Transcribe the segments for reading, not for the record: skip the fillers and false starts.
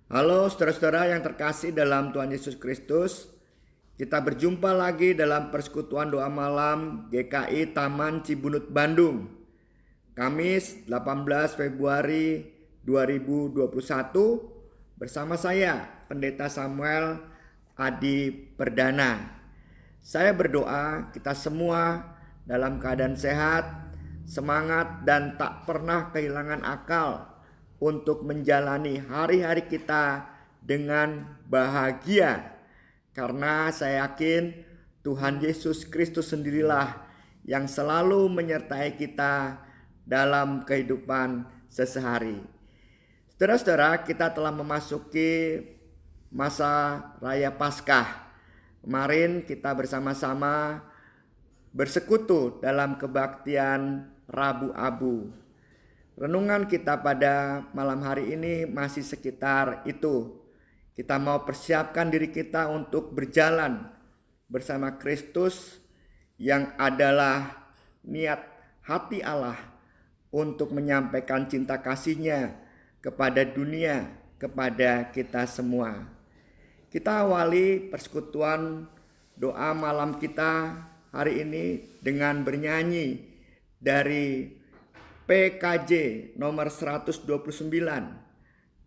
Halo saudara-saudara yang terkasih dalam Tuhan Yesus Kristus. Kita berjumpa lagi dalam persekutuan doa malam GKI Taman Cibunut Bandung. Kamis 18 Februari 2021 bersama saya Pendeta Samuel Adi Perdana. Saya berdoa kita semua dalam keadaan sehat, semangat dan tak pernah kehilangan akal untuk menjalani hari-hari kita dengan bahagia. Karena saya yakin Tuhan Yesus Kristus sendirilah yang selalu menyertai kita dalam kehidupan sehari-hari. Saudara-saudara, kita telah memasuki masa Raya Paskah. Kemarin kita bersama-sama bersekutu dalam kebaktian Rabu Abu. Renungan kita pada malam hari ini masih sekitar itu. Kita mau persiapkan diri kita untuk berjalan bersama Kristus yang adalah niat hati Allah untuk menyampaikan cinta kasih-Nya kepada dunia, kepada kita semua. Kita awali persekutuan doa malam kita hari ini dengan bernyanyi dari PKJ nomor 129.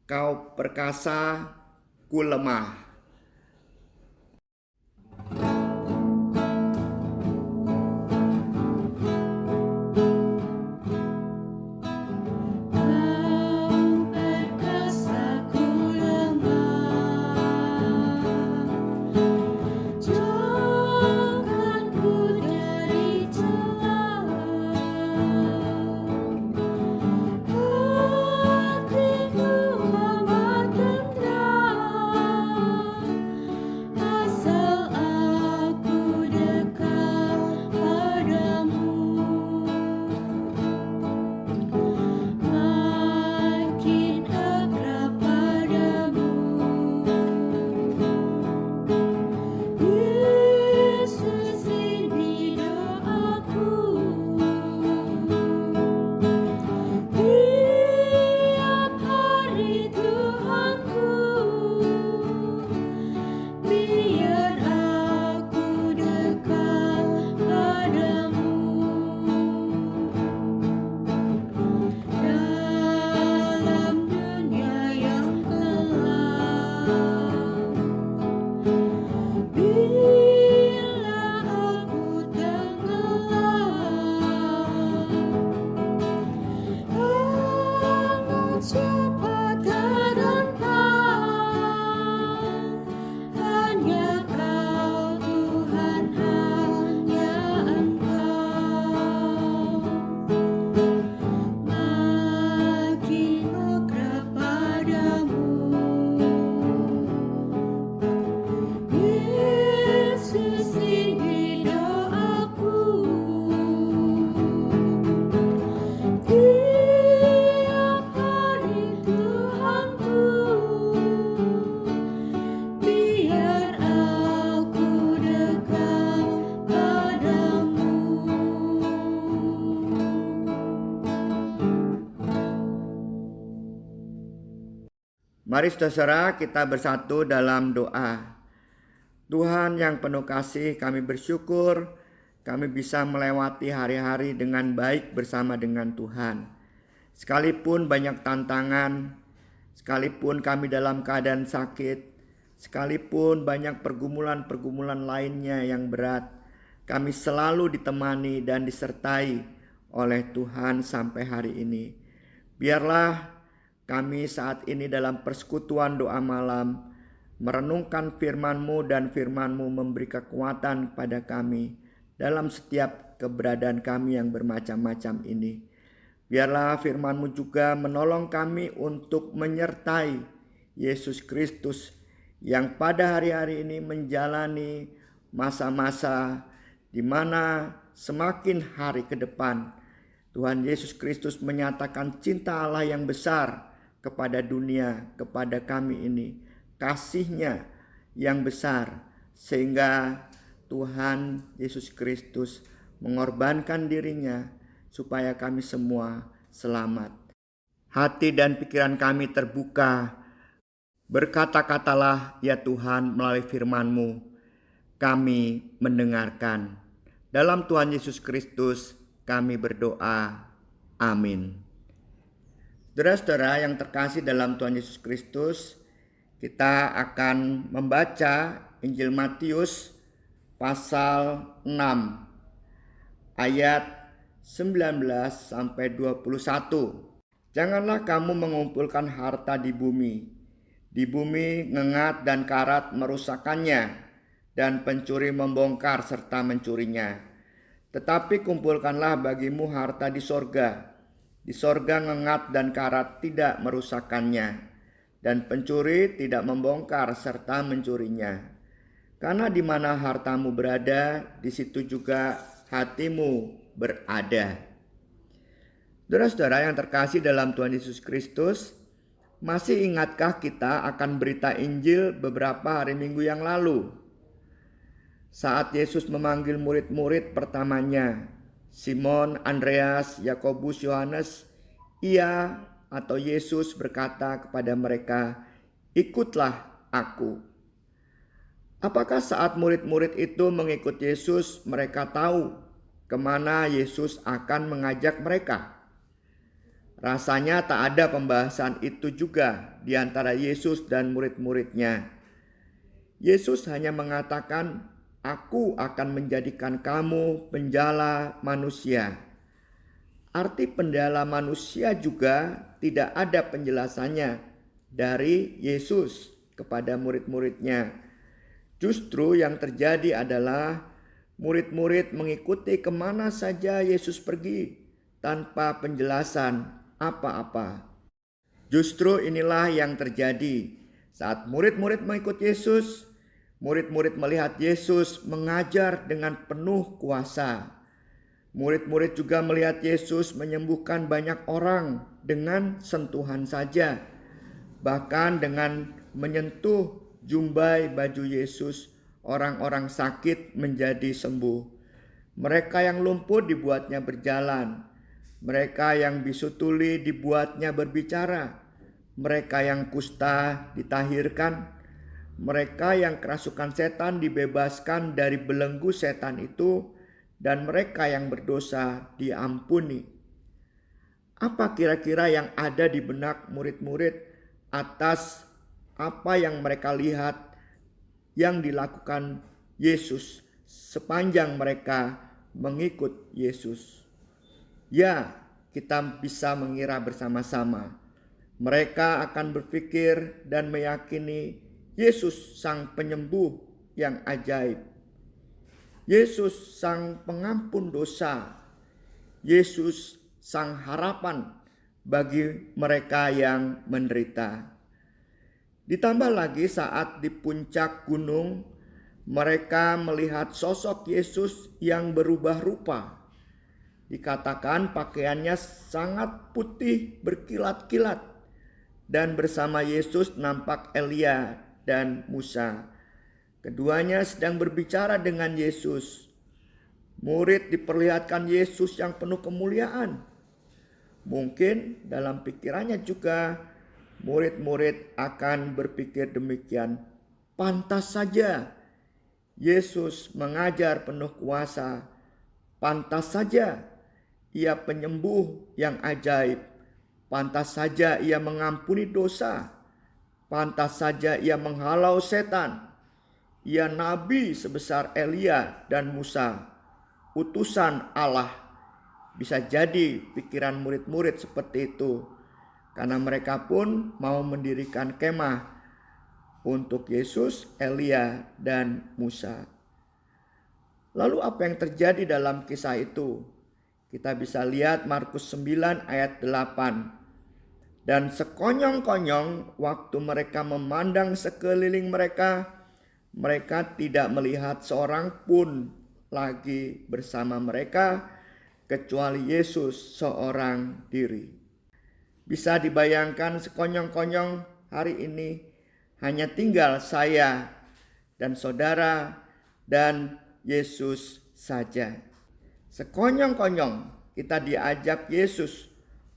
Kau perkasa, ku lemah. Mari saudara kita bersatu dalam doa. Tuhan yang penuh kasih, kami bersyukur kami bisa melewati hari-hari dengan baik bersama dengan Tuhan. Sekalipun banyak tantangan, sekalipun kami dalam keadaan sakit, sekalipun banyak pergumulan-pergumulan lainnya yang berat, kami selalu ditemani dan disertai oleh Tuhan sampai hari ini. Biarlah kami saat ini dalam persekutuan doa malam merenungkan firman-Mu dan firman-Mu memberi kekuatan pada kami dalam setiap keberadaan kami yang bermacam-macam ini. Biarlah firman-Mu juga menolong kami untuk menyertai Yesus Kristus yang pada hari-hari ini menjalani masa-masa di mana semakin hari ke depan Tuhan Yesus Kristus menyatakan cinta Allah yang besar kepada dunia, kepada kami ini, kasih-Nya yang besar, sehingga Tuhan Yesus Kristus mengorbankan diri-Nya supaya kami semua selamat. Hati dan pikiran kami terbuka Berkata-katalah ya Tuhan melalui firman-Mu, kami mendengarkan. Dalam Tuhan Yesus Kristus kami berdoa. Amin. Saudara-saudara yang terkasih dalam Tuhan Yesus Kristus, kita akan membaca Injil Matius pasal 6 ayat 19 sampai 21. Janganlah kamu mengumpulkan harta di bumi. Di bumi ngengat dan karat merusakkannya, dan pencuri membongkar serta mencurinya. Tetapi kumpulkanlah bagimu harta di sorga. Di sorga ngengat dan karat tidak merusakkannya, dan pencuri tidak membongkar serta mencurinya. Karena di mana hartamu berada, di situ juga hatimu berada. Saudara-saudara yang terkasih dalam Tuhan Yesus Kristus, masih ingatkah kita akan berita Injil beberapa hari Minggu yang lalu? Saat Yesus memanggil murid-murid pertamanya, Simon, Andreas, Yakobus, Yohanes, ia atau Yesus berkata kepada mereka, "Ikutlah aku." Apakah saat murid-murid itu mengikut Yesus, mereka tahu kemana Yesus akan mengajak mereka? Rasanya tak ada pembahasan itu juga di antara Yesus dan murid-muridnya. Yesus hanya mengatakan, "Aku akan menjadikan kamu penjala manusia." Arti penjala manusia juga tidak ada penjelasannya dari Yesus kepada murid-muridnya. Justru yang terjadi adalah murid-murid mengikuti kemana saja Yesus pergi tanpa penjelasan apa-apa. Justru inilah yang terjadi saat murid-murid mengikut Yesus. Murid-murid melihat Yesus mengajar dengan penuh kuasa. Murid-murid juga melihat Yesus menyembuhkan banyak orang dengan sentuhan saja. Bahkan dengan menyentuh jumbai baju Yesus, orang-orang sakit menjadi sembuh. Mereka yang lumpuh dibuatnya berjalan. Mereka yang bisu tuli dibuatnya berbicara. Mereka yang kusta ditahirkan. Mereka yang kerasukan setan dibebaskan dari belenggu setan itu. Dan mereka yang berdosa diampuni. Apa kira-kira yang ada di benak murid-murid atas apa yang mereka lihat yang dilakukan Yesus sepanjang mereka mengikut Yesus? Ya, kita bisa mengira bersama-sama. Mereka akan berpikir dan meyakini Yesus sang penyembuh yang ajaib. Yesus sang pengampun dosa. Yesus sang harapan bagi mereka yang menderita. Ditambah lagi saat di puncak gunung, mereka melihat sosok Yesus yang berubah rupa. Dikatakan pakaiannya sangat putih berkilat-kilat, dan bersama Yesus nampak Elia dan Musa. Keduanya sedang berbicara dengan Yesus. Murid diperlihatkan Yesus yang penuh kemuliaan. Mungkin dalam pikirannya juga murid-murid akan berpikir demikian. Pantas saja Yesus mengajar penuh kuasa. Pantas saja Ia penyembuh yang ajaib. Pantas saja Ia mengampuni dosa. Pantas saja Ia menghalau setan. Ia nabi sebesar Elia dan Musa, utusan Allah. Bisa jadi pikiran murid-murid seperti itu, karena mereka pun mau mendirikan kemah untuk Yesus, Elia, dan Musa. Lalu apa yang terjadi dalam kisah itu? Kita bisa lihat Markus 9 ayat 8. Dan sekonyong-konyong waktu mereka memandang sekeliling mereka, mereka tidak melihat seorang pun lagi bersama mereka kecuali Yesus seorang diri. Bisa dibayangkan sekonyong-konyong hari ini hanya tinggal saya dan saudara dan Yesus saja. Sekonyong-konyong kita diajak Yesus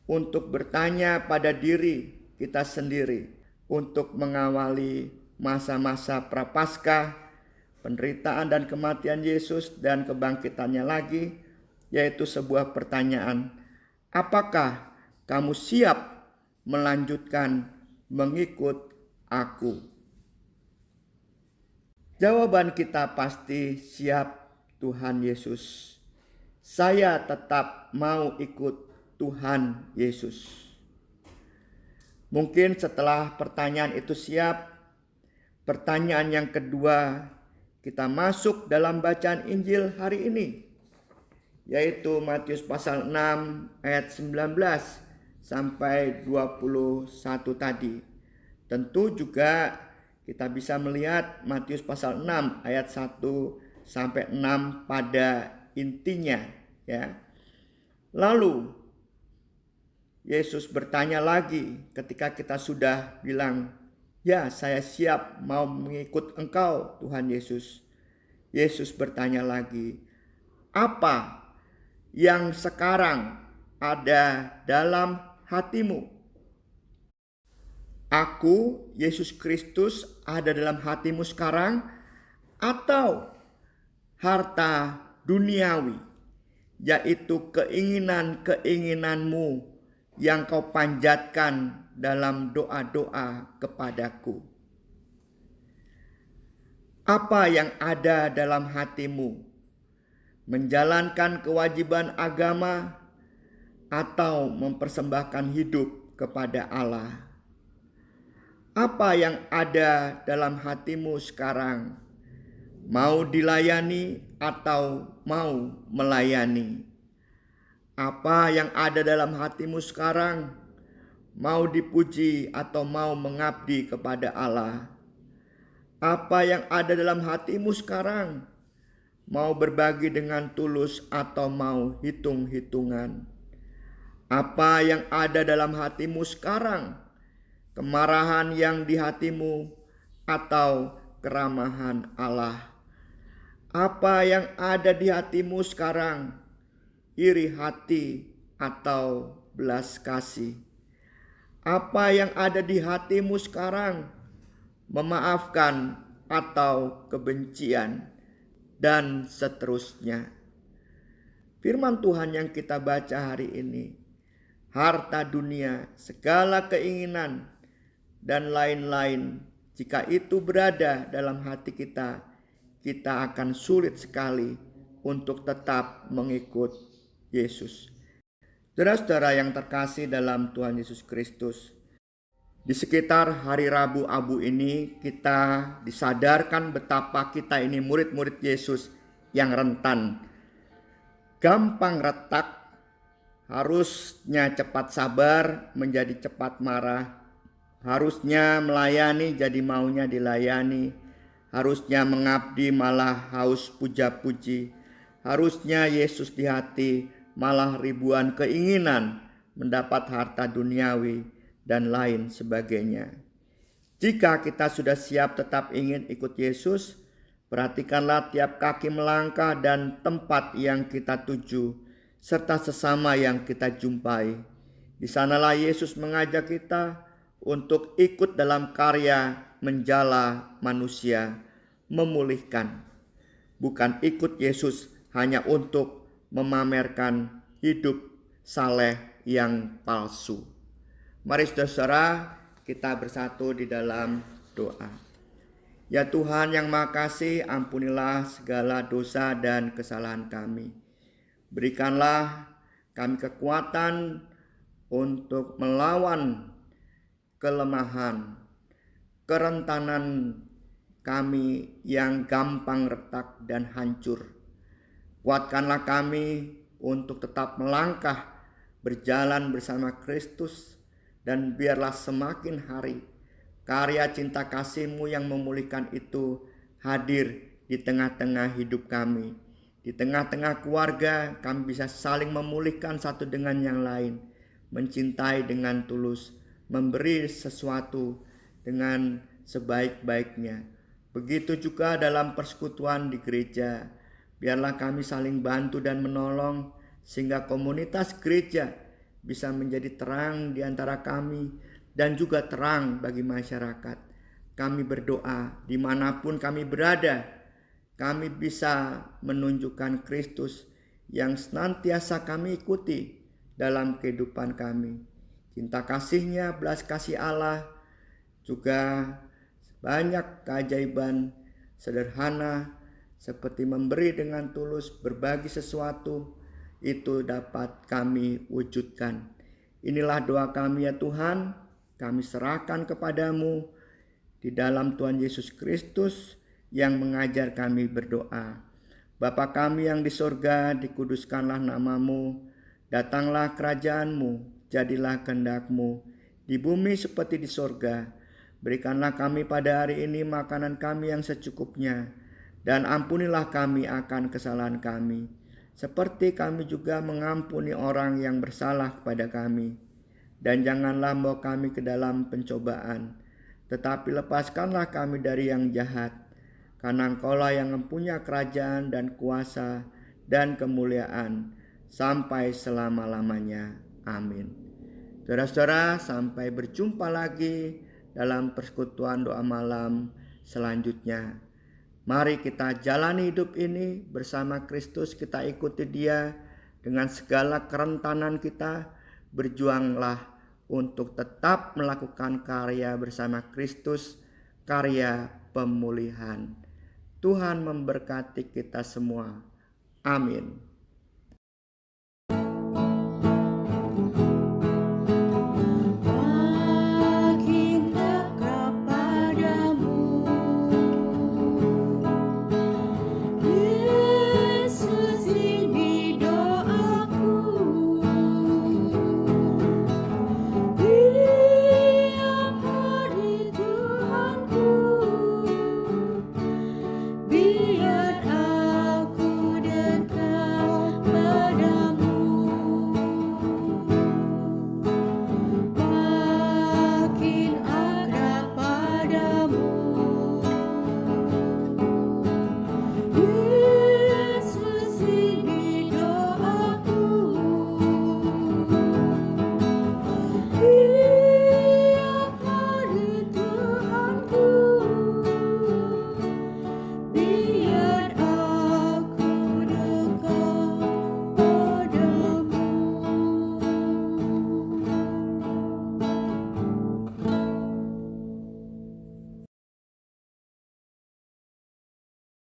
untuk bertanya pada diri kita sendiri, untuk mengawali masa-masa prapaskah, penderitaan dan kematian Yesus dan kebangkitannya lagi, yaitu sebuah pertanyaan, apakah kamu siap melanjutkan mengikut aku? Jawaban kita pasti siap, Tuhan Yesus. Saya tetap mau ikut Tuhan Yesus. Mungkin setelah pertanyaan itu siap, pertanyaan yang kedua, kita masuk dalam bacaan Injil hari ini, yaitu Matius pasal 6 ayat 19 sampai 21 tadi. Tentu juga kita bisa melihat Matius pasal 6 ayat 1 sampai 6 pada intinya, ya. Lalu Yesus bertanya lagi ketika kita sudah bilang, ya, saya siap mau mengikut Engkau, Tuhan Yesus. Yesus bertanya lagi, apa yang sekarang ada dalam hatimu? Aku, Yesus Kristus, ada dalam hatimu sekarang, atau harta duniawi, yaitu keinginan-keinginanmu yang kau panjatkan dalam doa-doa kepadaku? Apa yang ada dalam hatimu? Menjalankan kewajiban agama atau mempersembahkan hidup kepada Allah? Apa yang ada dalam hatimu sekarang? Mau dilayani atau mau melayani? Apa yang ada dalam hatimu sekarang? Mau dipuji atau mau mengabdi kepada Allah? Apa yang ada dalam hatimu sekarang? Mau berbagi dengan tulus atau mau hitung-hitungan? Apa yang ada dalam hatimu sekarang? Kemarahan yang di hatimu atau keramahan Allah? Apa yang ada di hatimu sekarang? Iri hati atau belas kasih? Apa yang ada di hatimu sekarang? Memaafkan atau kebencian? Dan seterusnya. Firman Tuhan yang kita baca hari ini, harta dunia, segala keinginan, dan lain-lain, jika itu berada dalam hati kita, kita akan sulit sekali untuk tetap mengikut Yesus. Saudara-saudara yang terkasih dalam Tuhan Yesus Kristus, di sekitar hari Rabu Abu ini kita disadarkan betapa kita ini murid-murid Yesus yang rentan, gampang retak, harusnya cepat sabar menjadi cepat marah, harusnya melayani jadi maunya dilayani, harusnya mengabdi malah haus puja-puji, harusnya Yesus di hati malah ribuan keinginan mendapat harta duniawi dan lain sebagainya. Jika kita sudah siap tetap ingin ikut Yesus, perhatikanlah tiap kaki melangkah dan tempat yang kita tuju, serta sesama yang kita jumpai. Di sanalah Yesus mengajak kita untuk ikut dalam karya menjala manusia, memulihkan. Bukan ikut Yesus hanya untuk memamerkan hidup saleh yang palsu. Mari saudara, kita bersatu di dalam doa. Ya Tuhan yang Maha Kasih, ampunilah segala dosa dan kesalahan kami. Berikanlah kami kekuatan untuk melawan kelemahan, kerentanan kami yang gampang retak dan hancur. Kuatkanlah kami untuk tetap melangkah berjalan bersama Kristus, dan biarlah semakin hari karya cinta kasih-Mu yang memulihkan itu hadir di tengah-tengah hidup kami. Di tengah-tengah keluarga kami bisa saling memulihkan satu dengan yang lain, mencintai dengan tulus, memberi sesuatu dengan sebaik-baiknya. Begitu juga dalam persekutuan di gereja. Biarlah kami saling bantu dan menolong sehingga komunitas gereja bisa menjadi terang di antara kami dan juga terang bagi masyarakat. Kami berdoa dimanapun kami berada, kami bisa menunjukkan Kristus yang senantiasa kami ikuti dalam kehidupan kami. Cinta kasih-Nya, belas kasih Allah, juga banyak keajaiban sederhana seperti memberi dengan tulus, berbagi sesuatu, itu dapat kami wujudkan. Inilah doa kami ya Tuhan, kami serahkan kepadamu di dalam Tuhan Yesus Kristus yang mengajar kami berdoa. Bapa kami yang di sorga, dikuduskanlah namamu, datanglah kerajaanmu, jadilah kehendak-Mu di bumi seperti di sorga. Berikanlah kami pada hari ini makanan kami yang secukupnya, dan ampunilah kami akan kesalahan kami, seperti kami juga mengampuni orang yang bersalah kepada kami. Dan janganlah membawa kami ke dalam pencobaan, tetapi lepaskanlah kami dari yang jahat. Karena Engkaulah yang mempunyai kerajaan dan kuasa dan kemuliaan sampai selama-lamanya. Amin. Saudara-saudara, sampai berjumpa lagi dalam persekutuan doa malam selanjutnya. Mari kita jalani hidup ini bersama Kristus, kita ikuti Dia dengan segala kerentanan kita. Berjuanglah untuk tetap melakukan karya bersama Kristus, karya pemulihan. Tuhan memberkati kita semua. Amin.